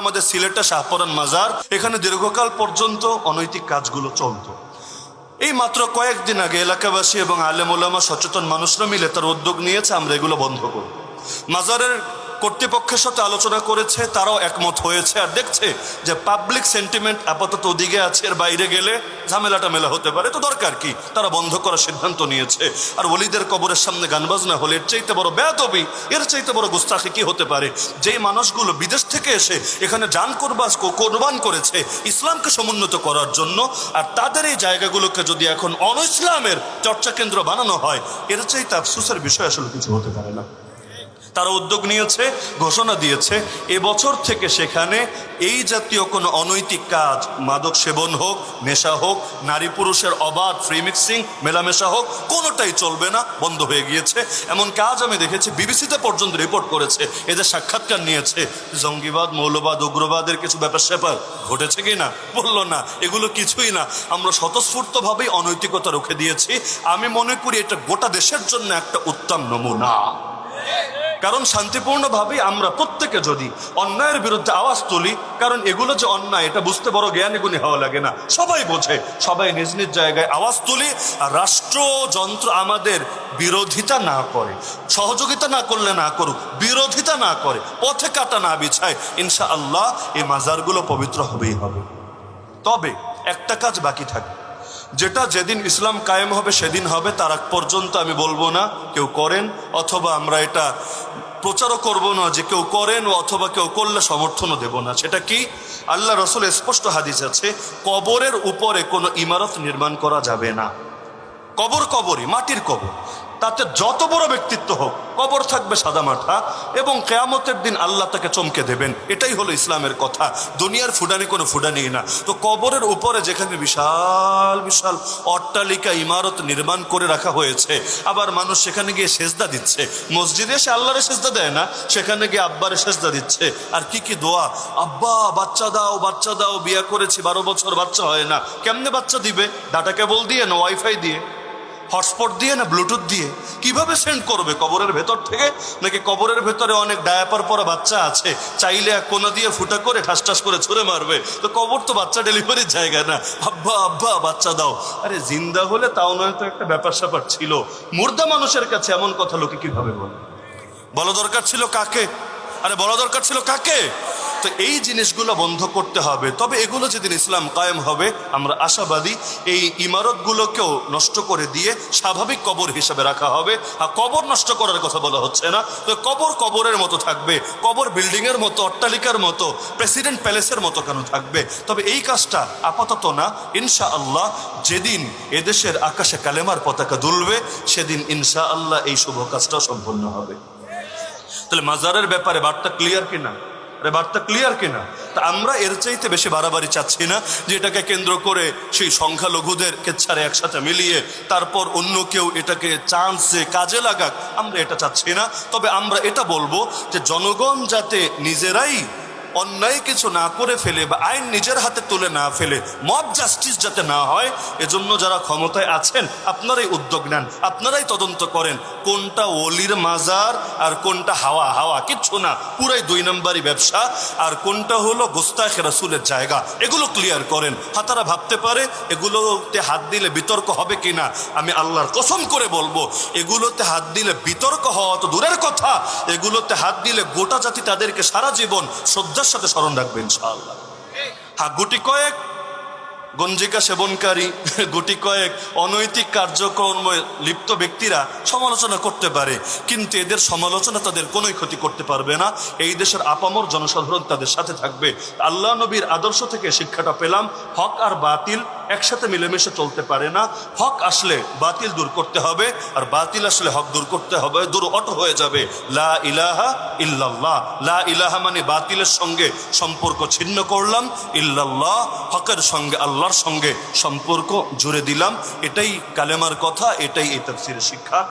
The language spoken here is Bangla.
আমাদের সিলেটে শাহপরান মাজার, এখানে দীর্ঘকাল পর্যন্ত অনৈতিক কাজগুলো চলতো। এই মাত্র কয়েকদিন আগে এলাকাবাসী এবং আলেম ওলামা সচেতন মানুষরা মিলে তার উদ্যোগ নিয়েছে, আমরা এগুলো বন্ধ করব। মাজারের কর্তৃপক্ষের সাথে আলোচনা করেছে, তারাও একমত হয়েছে। আর দেখছে যে পাবলিক সেন্টিমেন্ট আপাতত ওদিকে আছে, এর বাইরে গেলে ঝামেলাটা মেলা হতে পারে, তো দরকার কি, তারা বন্ধ করার সিদ্ধান্ত নিয়েছে। আর ওলিদের কবরের সামনে গান বাজনা হলে এর চাইতে বড় বেয়াদবি, এর চাইতে বড় গুস্তাখি কি হতে পারে? যেই মানুষগুলো বিদেশ থেকে এসে এখানে জান কোরবান করেছে ইসলামকে সমুন্নত করার জন্য, আর তাদের এই জায়গাগুলোকে যদি এখন অন-ইসলামের চর্চা কেন্দ্র বানানো হয়, এর চাইতে আফসোসের বিষয় আসলে কিছু হতে পারে না। তারা উদ্যোগ নিয়েছে, ঘোষণা দিয়েছে এবছর থেকে সেখানে এই জাতীয় কোনো অনৈতিক কাজ, মাদক সেবন হোক, নেশা হোক, নারী পুরুষের অবাধ ফ্রি মিক্সিং মেলামেশা হোক, কোনোটাই চলবে না, বন্ধ হয়ে গিয়েছে। এমন কাজ আমি দেখেছি, বিবিসিতে পর্যন্ত রিপোর্ট করেছে, এদের সাক্ষাৎকার নিয়েছে। জঙ্গিবাদ, মৌলবাদ, উগ্রবাদের কিছু ব্যাপার স্যাপার ঘটেছে কি না, বললো না, এগুলো কিছুই না। আমরা স্বতঃস্ফূর্তভাবেই অনৈতিকতা রুখে দিয়েছি। আমি মনে করি এটা গোটা দেশের জন্য একটা উত্তম নমুনা। কারণ শান্তিপূর্ণভাবেই আমরা প্রত্যেকে যদি অন্যায়ের বিরুদ্ধে আওয়াজ তুলি, কারণ এগুলো যে অন্যায় এটা বুঝতে বড় জ্ঞানী গুণী হওয়া লাগে না, সবাই বোঝে, সবাই নিজ নিজ জায়গায় আওয়াজ তুলি। আর রাষ্ট্রযন্ত্র আমাদের বিরোধিতা না করে, সহযোগিতা না করলে না করুক, বিরোধিতা না করে, পথে কাটা না বিছায়, ইনশাআল্লাহ এই মাজারগুলো পবিত্র হবেই হবে। তবে একটা কাজ বাকি থাকে, যেটা যেদিন ইসলাম কায়েম হবে সেদিন হবে, তার আগ পর্যন্ত আমি বলবো না কেউ করেন, অথবা আমরা এটা প্রচারও করব না যে কেউ করেন, অথবা কেউ করলে সমর্থনও দেব না। সেটা কি? আল্লাহ রসুল স্পষ্ট হাদিস আছে, কবরের উপরে কোনো ইমারত নির্মাণ করা যাবে না। কবরই মাটির কবর, তাতে যত বড় ব্যক্তিত্ব হোক, কবর থাকবে সাদা মাঠা, এবং কেয়ামতের দিন আল্লাহ তাকে চমকে দেবেন। এটাই হলো ইসলামের কথা, দুনিয়ার ফুডানি কোনো ফুডানি না। তো কবরের উপরে যেখানে বিশাল বিশাল অট্টালিকা ইমারত নির্মাণ করে রাখা হয়েছে, আবার মানুষ সেখানে গিয়ে সেজদা দিচ্ছে। মসজিদে এসে আল্লাহরে সেজদা দেয় না, সেখানে গিয়ে আব্বারে সেজদা দিচ্ছে। আর কি কি দোয়া, আব্বা বাচ্চা দাও, বাচ্চা দাও, বিয়ে করেছি 12 বছর বাচ্চা হয় না। কেমনে বাচ্চা দিবে? ডাটা কেবল দিয়ে না ওয়াইফাই দিয়ে, হটস্পট দিয়ে না ব্লুটুথ দিয়ে? কিভাবে সেন্ড করবে? কবরের ভেতর থেকে? নাকি কবরের ভেতরে অনেক ডায়াপার পরা বাচ্চা আছে, চাইলে এক কোনা দিয়ে ফুটা করে ঠাস ঠাস করে ছুঁড়ে মারবে? তো কবর তো বাচ্চা ডেলিভারির জায়গা না। আব্বা আব্বা বাচ্চা দাও। আরে জিন্দা হলে তাও নয় তো একটা ব্যাপার স্যাপার ছিল, মুর্দা মানুষের কাছে এমন কথা লোকে কিভাবে বলে? বলা দরকার ছিল কাকে? আরে বলা দরকার ছিল কাকে? তো এই জিনিসগুলো বন্ধ করতে হবে। তবে এগুলো যেদিন ইসলাম কায়েম হবে, আমরা আশাবাদী এই ইমারতগুলোকেও নষ্ট করে দিয়ে স্বাভাবিক কবর হিসাবে রাখা হবে। আর কবর নষ্ট করার কথা বলা হচ্ছে না, তো কবর কবরের মতো থাকবে, কবর বিল্ডিংয়ের মতো, অট্টালিকার মতো, প্রেসিডেন্ট প্যালেসের মতো কেন থাকবে? তবে এই কাজটা আপাতত না, ইনশাআল্লাহ যেদিন এদেশের আকাশে কালেমার পতাকা দুলবে, সেদিন ইনশাআল্লাহ এই শুভ কাজটা সম্পন্ন হবে। তাহলে মাজারের ব্যাপারে বার্তা ক্লিয়ার কিনা? বার্তা ক্লিয়ার কিনা? তা আমরা এর চাইতে বেশি বাড়াবাড়ি চাচ্ছি না, যে এটাকে কেন্দ্র করে সেই সংখ্যালঘুদের কেচ্ছারে একসাথে মিলিয়ে তারপর অন্য কেউ এটাকে চান্স যে কাজে লাগাক, আমরা এটা চাচ্ছি না। তবে আমরা এটা বলবো যে জনগণ যাতে নিজেরাই অন্যায় কিছু না করে ফেলে, বা আইন নিজের হাতে তুলে না ফেলে, মব জাস্টিস যাতে না হয়, এজন্য যারা ক্ষমতায় আছেন আপনারাই উদ্যোগ নেন, আপনারাই তদন্ত করেন কোনটা ওলির মাজার আর কোনটা হাওয়া কিচ্ছু না, পুরাই 2 নম্বরই ব্যবসা, আর কোনটা হলো গোস্তাখে রাসূলের জায়গা, এগুলো ক্লিয়ার করেন। তারা ভাবতে পারে এগুলোতে হাত দিলে বিতর্ক হবে কিনা, আমি আল্লাহর কসম করে বলবো, এগুলোতে হাত দিলে বিতর্ক হওয়া তো দূরের কথা, এগুলোতে হাত দিলে গোটা জাতি তাদেরকে সারা জীবন শ্রদ্ধার সাথে স্মরণ রাখবে ইনশাআল্লাহ। গুটি কয়েক গঞ্জিকা সেবনকারী, গুটি কয়েক অনৈতিক কার্যক্রমে লিপ্ত ব্যক্তিরা সমালোচনা করতে পারে, কিন্তু এদের সমালোচনা তাদের কোনোই ক্ষতি করতে পারবে না। এই দেশের আপামর জনসাধারণ তাদের সাথে থাকবে। আল্লাহ নবীর আদর্শ থেকে শিক্ষাটা পেলাম, হক আর বাতিল একসাথে মিলেমিশে চলতে পারে না। হক আসলে বাতিল দূর করতে হবে, আর বাতিল আসলে হক দূর করতে হবে, দূর অটো হয়ে যাবে। লা ইলাহা ইল্লাল্লাহ, লা ইলাহা মানে বাতিলের সঙ্গে সম্পর্ক ছিন্ন করলাম, ইল্লাল্লাহ হকের সঙ্গে আল্লাহর সঙ্গে সম্পর্ক জুড়ে দিলাম। এটাই কালেমার কথা, এটাই এই তাফসীরের শিক্ষা।